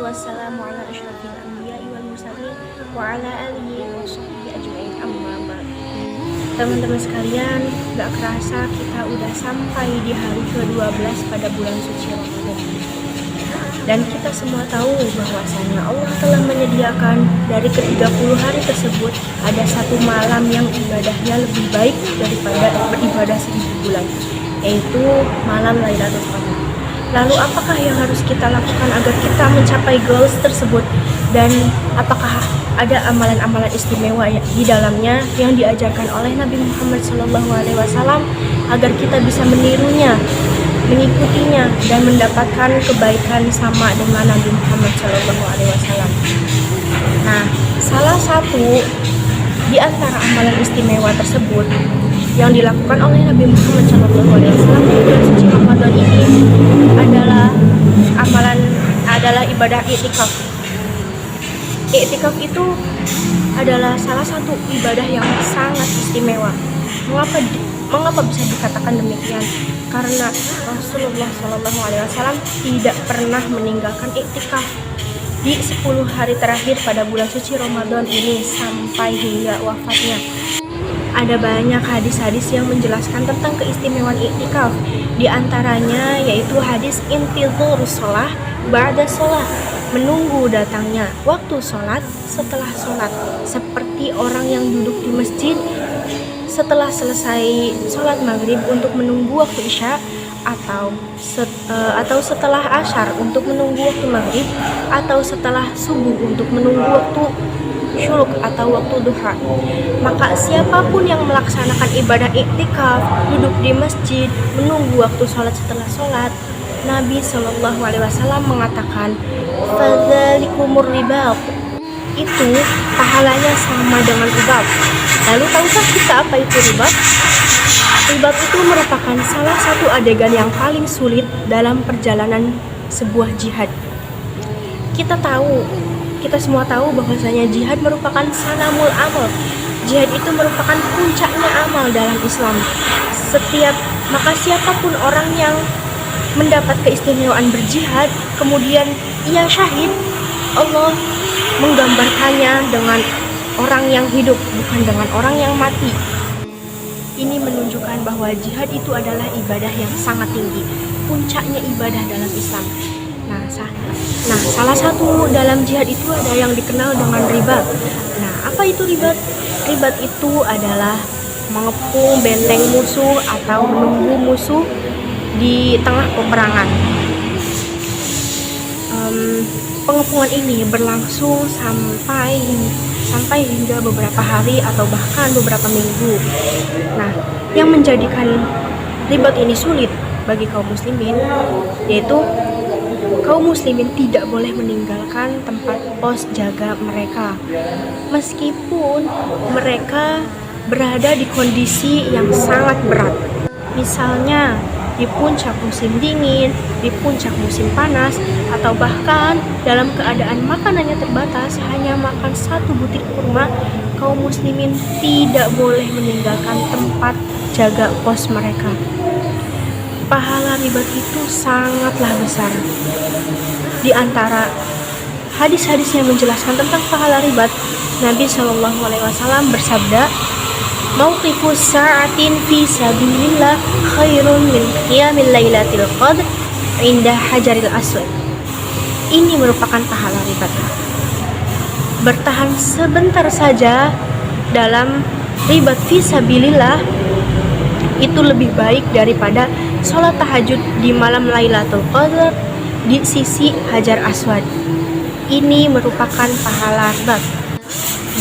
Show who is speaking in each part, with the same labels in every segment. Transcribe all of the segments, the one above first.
Speaker 1: wassalamu ala asyrafil anbiya'i wal mursalin wa ala alihi wa sahbihi ajma'in, amma ba'd. Teman-teman sekalian, gak kerasa kita udah sampai di hari ke-12 pada bulan suci Ramadan. Dan kita semua tahu bahwasanya Allah telah menyediakan dari ke-30 hari tersebut ada satu malam yang ibadahnya lebih baik daripada beribadah 1000 bulan, yaitu malam Lailatul Qadar. Lalu apakah yang harus kita lakukan agar kita mencapai goals tersebut, dan apakah ada amalan-amalan istimewa di dalamnya yang diajarkan oleh Nabi Muhammad SAW agar kita bisa menirunya, mengikutinya, dan mendapatkan kebaikan sama dengan Nabi Muhammad SAW. Nah, salah satu di antara amalan istimewa tersebut yang dilakukan oleh Nabi Muhammad SAW di bulan suci Ramadan ini adalah ibadah i'tikaf. I'tikaf itu adalah salah satu ibadah yang sangat istimewa. Mengapa bisa dikatakan demikian? Karena Rasulullah SAW tidak pernah meninggalkan i'tikaf di 10 hari terakhir pada bulan suci Ramadan ini sampai hingga wafatnya. Ada banyak hadis-hadis yang menjelaskan tentang keistimewaan i'tikaf. Di antaranya yaitu hadis intidhurus shalah ba'da shalah, menunggu datangnya waktu sholat setelah sholat, seperti orang yang duduk di masjid setelah selesai sholat maghrib untuk menunggu waktu isya, atau setelah asyar untuk menunggu waktu maghrib, atau setelah subuh untuk menunggu waktu syuruk atau waktu duha. Maka siapapun yang melaksanakan ibadah i'tikaf, duduk di masjid, menunggu waktu sholat setelah sholat, Nabi SAW mengatakan, fadzalikumur ribat, itu pahalanya sama dengan ribat. Lalu tahukah kita apa itu ribat? Ribat itu merupakan salah satu adegan yang paling sulit dalam perjalanan sebuah jihad. Kita semua tahu bahwasanya jihad merupakan sanamul amal. Jihad itu merupakan puncaknya amal dalam Islam. Maka siapapun orang yang mendapat keistimewaan berjihad, kemudian ia syahid, Allah menggambarkannya dengan orang yang hidup, bukan dengan orang yang mati. Ini menunjukkan bahwa jihad itu adalah ibadah yang sangat tinggi, puncaknya ibadah dalam Islam. Nah, salah satu dalam jihad itu ada yang dikenal dengan ribat. Nah, apa itu ribat? Ribat itu adalah mengepung benteng musuh atau menunggu musuh di tengah peperangan. Pengepungan ini berlangsung sampai hingga beberapa hari atau bahkan beberapa minggu. Nah, yang menjadikan ribat ini sulit bagi kaum muslimin yaitu kaum muslimin tidak boleh meninggalkan tempat pos jaga mereka meskipun mereka berada di kondisi yang sangat berat. Misalnya di puncak musim dingin, di puncak musim panas, atau bahkan dalam keadaan makanannya terbatas, hanya makan 1 butir kurma, kaum muslimin tidak boleh meninggalkan tempat jaga pos mereka. Pahala ribat itu sangatlah besar. Di antara hadis-hadis yang menjelaskan tentang pahala ribat, Nabi SAW bersabda, mauqifus sa'atin fi sabilillah khairun min qiyamil lailatul qadr inda hajaril aswad. Ini merupakan pahala ribat. Bertahan sebentar saja dalam ribat fi sabilillah itu lebih baik daripada sholat tahajud di malam Lailatul Qadar di sisi Hajar Aswad. Ini merupakan pahala ribat.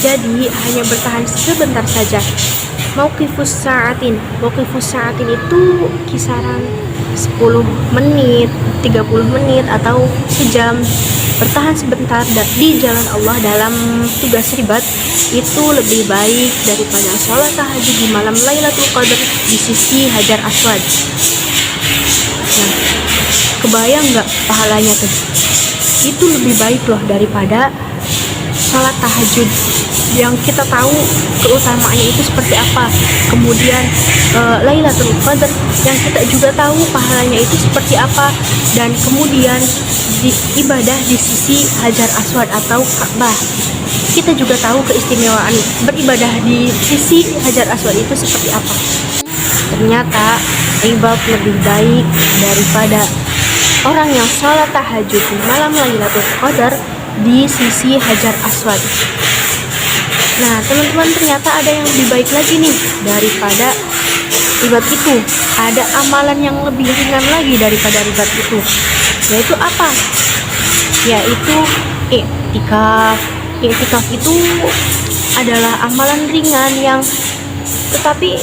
Speaker 1: Jadi hanya bertahan sebentar saja. Mauqifus sa'atin itu kisaran 10 menit, 30 menit atau sejam. Bertahan sebentar di jalan Allah dalam tugas ribat itu lebih baik daripada sholat tahajud di malam Lailatul Qadar di sisi Hajar Aswad. Nah, kebayang nggak pahalanya tuh? Itu lebih baik loh daripada sholat tahajud yang kita tahu keutamaannya itu seperti apa. Kemudian Lailatul Qadar yang kita juga tahu pahalanya itu seperti apa. Dan kemudian ibadah di sisi Hajar Aswad atau Ka'bah, kita juga tahu keistimewaan beribadah di sisi Hajar Aswad itu seperti apa. Ternyata ibadah lebih baik daripada orang yang sholat tahajud di malam Lailatul Qadar di sisi Hajar Aswad. Nah teman-teman, ternyata ada yang lebih baik lagi nih daripada ribat itu. Ada amalan yang lebih ringan lagi daripada ribat itu. Yaitu apa? Yaitu iktikaf. Iktikaf itu adalah amalan ringan yang tetapi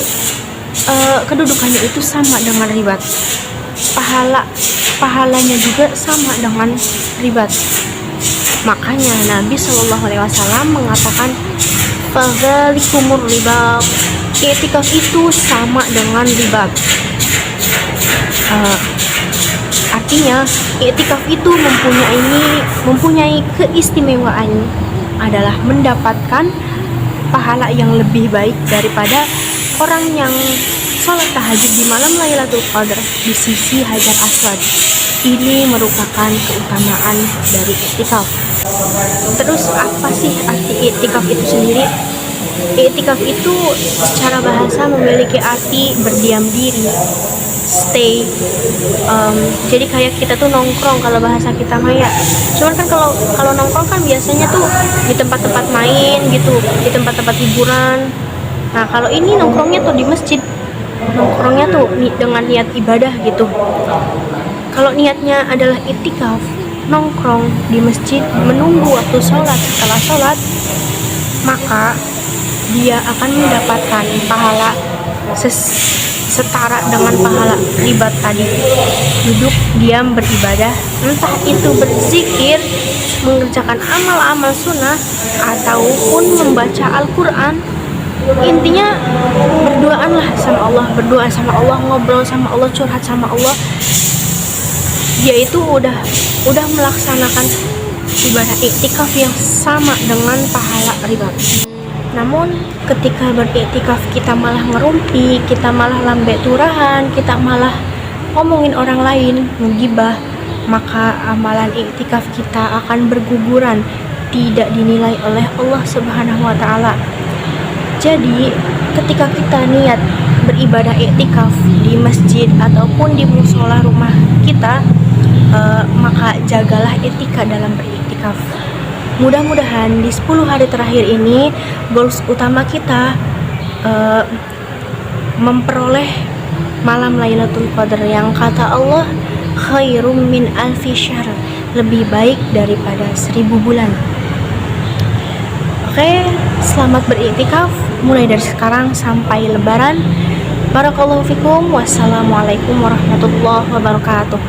Speaker 1: kedudukannya itu sama dengan ribat. Pahalanya juga sama dengan ribat. Makanya Nabi SAW mengatakan fadzalikumur ribat. Iktikaf itu sama dengan ribat. Artinya iktikaf itu mempunyai keistimewaan adalah mendapatkan pahala yang lebih baik daripada orang yang sholat tahajud di malam Lailatul Qadar di sisi Hajar Aswad. Ini merupakan keutamaan dari iktikaf. Terus apa sih arti iktikaf itu sendiri? Iktikaf itu secara bahasa memiliki arti berdiam diri, stay. Jadi kayak kita tuh nongkrong kalau bahasa kita Maya. Cuman kan kalau nongkrong kan biasanya tuh di tempat-tempat main gitu, di tempat-tempat hiburan. Nah kalau ini nongkrongnya tuh di masjid, nongkrongnya tuh dengan niat ibadah gitu. Kalau niatnya adalah iktikaf, nongkrong di masjid menunggu waktu sholat, setelah sholat maka dia akan mendapatkan pahala setara dengan pahala ribat tadi. Duduk diam beribadah, entah itu berzikir, mengerjakan amal-amal sunnah, ataupun membaca Al-Quran. Intinya berdoaanlah sama Allah, berdoa sama Allah, ngobrol sama Allah, curhat sama Allah. Dia itu udah melaksanakan ibadah iktikaf yang sama dengan pahala ribat. Namun ketika beriktikaf kita malah ngerumpi, kita malah lambe turahan, kita malah ngomongin orang lain, menggibah, maka amalan iktikaf kita akan berguguran, tidak dinilai oleh Allah Subhanahu wa taala. Jadi ketika kita niat beribadah iktikaf di masjid ataupun di musola rumah kita, maka jagalah etika dalam beriktikaf. Mudah-mudahan di 10 hari terakhir ini goals utama kita memperoleh malam Lailatul Qadar yang kata Allah khairum min alfi syahr, lebih baik daripada 1000 bulan. Oke, selamat beriktikaf mulai dari sekarang sampai lebaran. Barakallahu fikum. Wassalamualaikum warahmatullahi wabarakatuh.